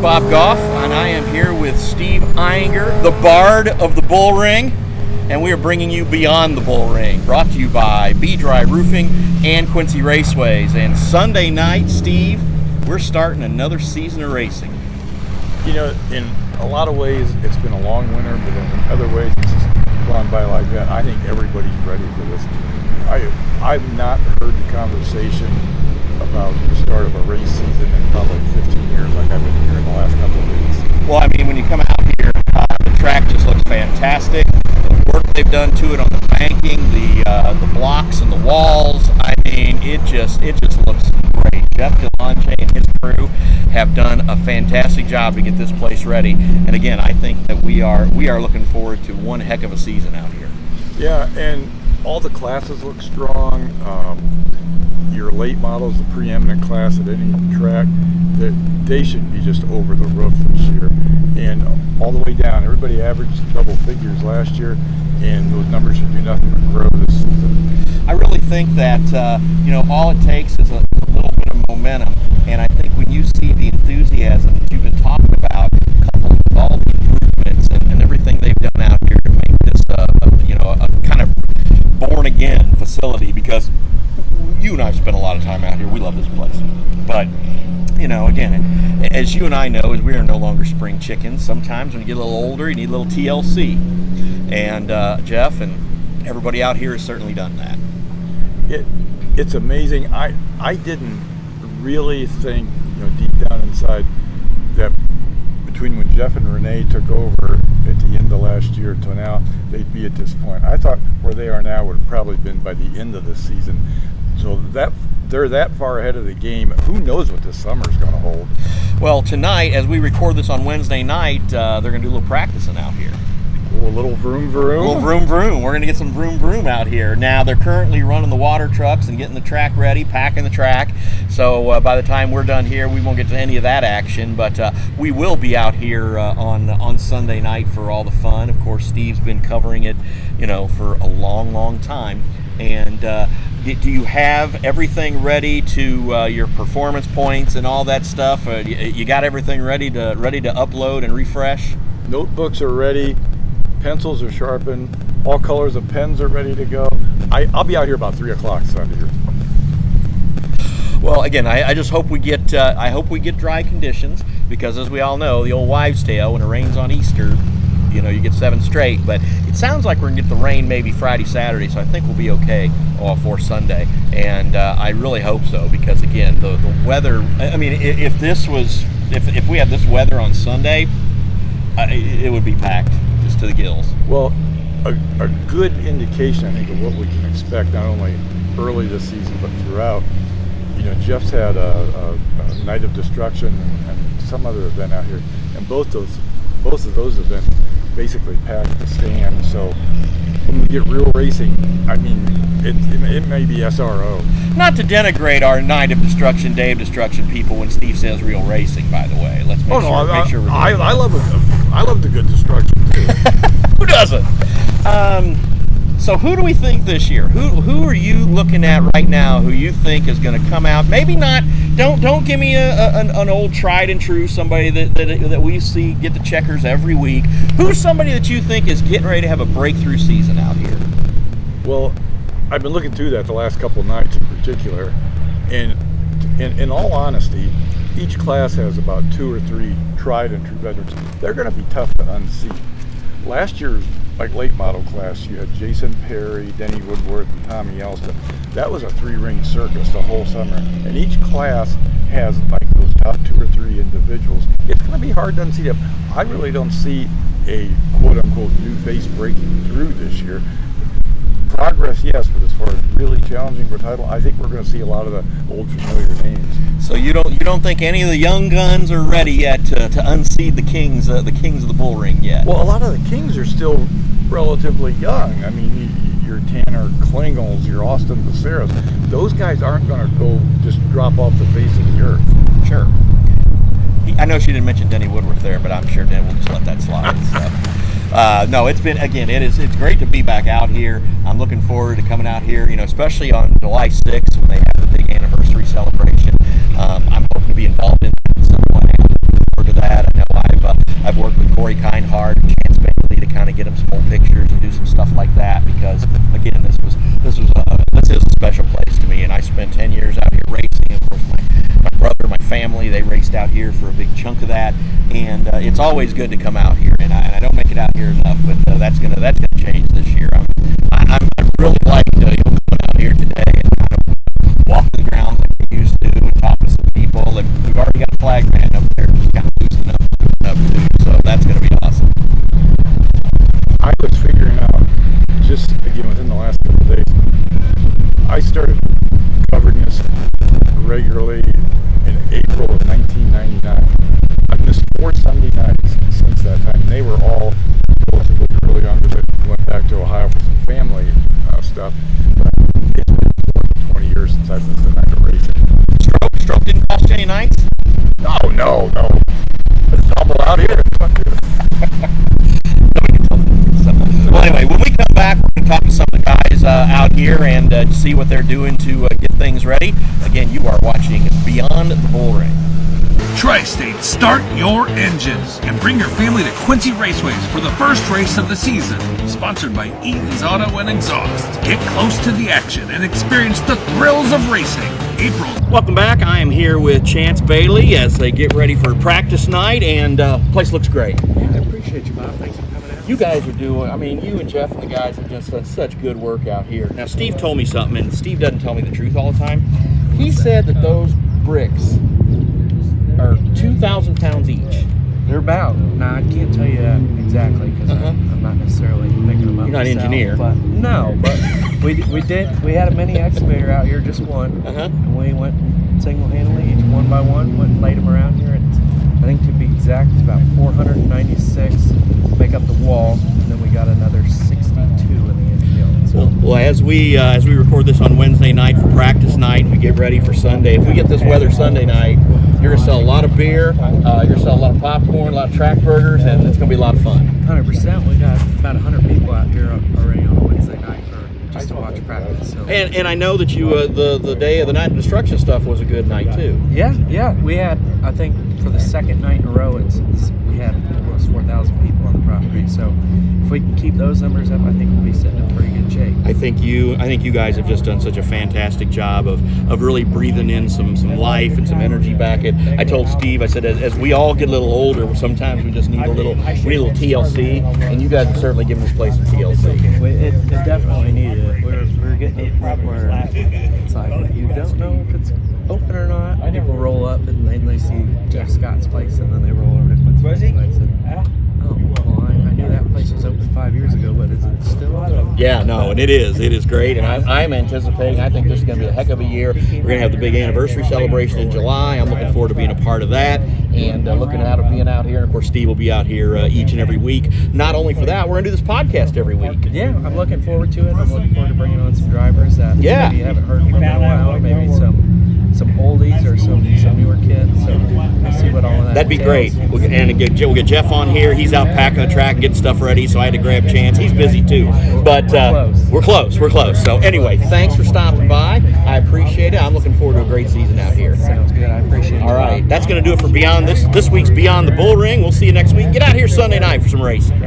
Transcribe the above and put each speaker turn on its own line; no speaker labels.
Bob Goff, and I am here with Steve Inger, the Bard of the Bullring, and we are bringing you Beyond the Bullring, brought to you by B-Dry Roofing and Quincy Raceways. And Sunday night, Steve, we're starting another season of racing.
You know, in a lot of ways, it's been a long winter, but in other ways, it's just gone by like that. I think everybody's ready for this. I've not heard the conversation about the start of a race season in probably 15 years like I've been here in the last couple of weeks.
Well, I mean, when you come out here, the track just looks fantastic. The work they've done to it on the banking, the blocks and the walls, I mean, it just looks great. Jeff DeLonge and his crew have done a fantastic job to get this place ready. And again, I think that we are looking forward to one heck of a season out here.
Yeah, and all the classes look strong. Your late models, the preeminent class at any track, they should be just over the roof this year. And all the way down, everybody averaged double figures last year, and those numbers should do nothing but grow this season.
I really think that all it takes is a little bit of momentum, and I think when you see the enthusiasm that you've been talking about, coupled with all the improvements and everything they've done out here to make this a kind of born again facility, because you and I have spent a lot of time out here. We love this place, but again, as you and I know, as we are no longer spring chickens, sometimes when you get a little older, you need a little TLC, and Jeff and everybody out here has certainly done that.
It's amazing. I didn't really think, deep down inside, that between when Jeff and Renee took over at the end of last year to now, they'd be at this point. I thought where they are now would have probably been by the end of the season. So that they're that far ahead of the game. Who knows what this summer's going to hold?
Well, tonight, as we record this on Wednesday night, they're going to do a little practicing out here.
A little vroom vroom.
A little vroom vroom. We're going to get some vroom vroom out here. Now, they're currently running the water trucks and getting the track ready, packing the track. So by the time we're done here, we won't get to any of that action. But we will be out here on Sunday night for all the fun. Of course, Steve's been covering it, for a long, long time. And do you have everything ready to your performance points and all that stuff? You got everything ready to upload and refresh?
Notebooks are ready. Pencils are sharpened. All colors of pens are ready to go. I'll be out here about 3 o'clock Sunday.
Well, again, I just hope we get dry conditions, because as we all know, the old wives' tale, when it rains on Easter, you get 7 straight. But it sounds like we're going to get the rain maybe Friday, Saturday, so I think we'll be okay for Sunday. And I really hope so, because, again, the weather, I mean, if we had this weather on Sunday, it would be packed just to the gills.
Well, a good indication, I think, of what we can expect, not only early this season, but throughout. Jeff's had a Night of Destruction and some other event out here, and both of those have been basically packed to stand. So when we get real racing, I mean, it may be SRO.
Not to denigrate our Night of Destruction, Day of Destruction people when Steve says real racing, by the way. Let's make sure we're doing that.
I love the good destruction too.
Who doesn't? So who do we think this year? Who are you looking at right now who you think is going to come out? Maybe not. Don't give me an old tried and true, somebody that we see get the checkers every week. Who's somebody that you think is getting ready to have a breakthrough season out here?
Well, I've been looking through that the last couple of nights in particular, and in all honesty, each class has about 2 or 3 tried and true veterans. They're going to be tough to unseat. Last year's late model class, you had Jason Perry, Denny Woodworth, and Tommy Elston. That was a 3-ring circus the whole summer, and each class has those top 2 or 3 individuals. It's going to be hard to unseat them. I really don't see a quote-unquote new face breaking through this year. Progress, yes, but as far as really challenging for title, I think we're going to see a lot of the old familiar names.
So you don't think any of the young guns are ready yet to unseat the kings of the Bullring yet?
Well, a lot of the kings are still relatively young. I mean, your Tanner Klingels, your Austin Becerras, those guys aren't going to go just drop off the face of the earth.
Sure. I know she didn't mention Denny Woodworth there, but I'm sure Dan will just let that slide. No, it's great to be back out here. I'm looking forward to coming out here, especially on July 6th when they have the big anniversary celebration. I'm hoping to be involved in some way. I'm looking forward to that. I've worked with Corey Kindhart and Chance Bailey to kind of get them some old pictures and do some stuff like that, because again, this is a special place to me, and I spent 10 years out here racing. Of course, my brother, my family, they raced out here for a big chunk of that, and it's always good to come out here, and I don't make it out here enough, but that's gonna change this year. I really like coming out here today and kind of walking the grounds like we used to and talking to some people, and we've already got a flag man up there just kind of loosening up too, so that's gonna be awesome.
I was figuring out, just again within the last couple of days, I started covering this regularly in April of 1999. I've missed 4 Sunday nights since that time. They were all relatively early on because I went back to Ohio for some family stuff. But it's been more than 20 years since I've missed a night of racing.
Stroke didn't cost you any nights?
No. It's awful out here.
Well, anyway, when we come back, we're going to talk to some of the guys out here and see what they're doing to get things ready. Again, you are watching Beyond the Bullring.
Tri-State, start your engines and bring your family to Quincy Raceways for the first race of the season. Sponsored by Eaton's Auto and Exhaust. Get close to the action and experience the thrills of racing. April.
Welcome back. I am here with Chance Bailey as they get ready for practice night, and the place looks great.
I appreciate you, Bob. Thanks for coming out.
You guys are doing, you and Jeff and the guys have just done such good work out here. Now, Steve told me something, and Steve doesn't tell me the truth all the time. He said that those bricks are 2,000 pounds each.
They're about. Now, I can't tell you that exactly because I'm not necessarily picking them up.
You're not an
myself,
engineer.
But we had a mini excavator out here, just one. And we went single-handedly, each one by one, went and laid them around here. And I think to be exact, it's about 496 make up the wall, and then we got another 62 in the infield. So.
Well, as we record this on Wednesday night for practice night, and we get ready for Sunday. If we get this weather Sunday night, you're gonna sell a lot of beer, you're gonna sell a lot of popcorn, a lot of track burgers, and it's gonna be a lot of fun.
100%. We got about 100 people out here already on a Wednesday night just to watch practice. So.
And I know that you the day of the Night of Destruction stuff was a good night too.
Yeah. We had, I think, for the second night in a row, we had almost 4,000 people on the property. So if we can keep those numbers up, I think we'll be sitting in pretty good shape.
I think you guys have just done such a fantastic job of really breathing in some life and some energy back. I told Steve, I said, as we all get a little older, sometimes we just need a little TLC, and you guys have certainly given this place some TLC.
It definitely needed it. We're getting to the point where it's like you don't know if it's open or not. People roll up and they see Jeff Scott's place, and then they roll over to Quincy's. And I said, oh, well, I knew that place was open 5 years ago, but is it still open?
Yeah, no, and it is great, and I'm anticipating. I think this is going to be a heck of a year. We're going to have the big anniversary celebration in July. I'm looking forward to being a part of that, and looking out of being out here. And of course, Steve will be out here each and every week. Not only for that, we're going to do this podcast every week.
Yeah, I'm looking forward to it. I'm looking forward to bringing on some drivers that maybe you haven't heard from in a while, maybe some oldies or some newer kids. So we'll see what all of that
That'd be
entails.
great. We'll get Jeff on here. He's out packing the track and getting stuff ready, so I had to grab Chance. He's busy too, but we're close. So anyway, thanks for stopping by. I appreciate it. I'm looking forward to a great season out here.
Sounds good. I appreciate it.
All right, that's going to do it for Beyond this week's Beyond the Bullring. We'll see you next week. Get out here Sunday night for some racing.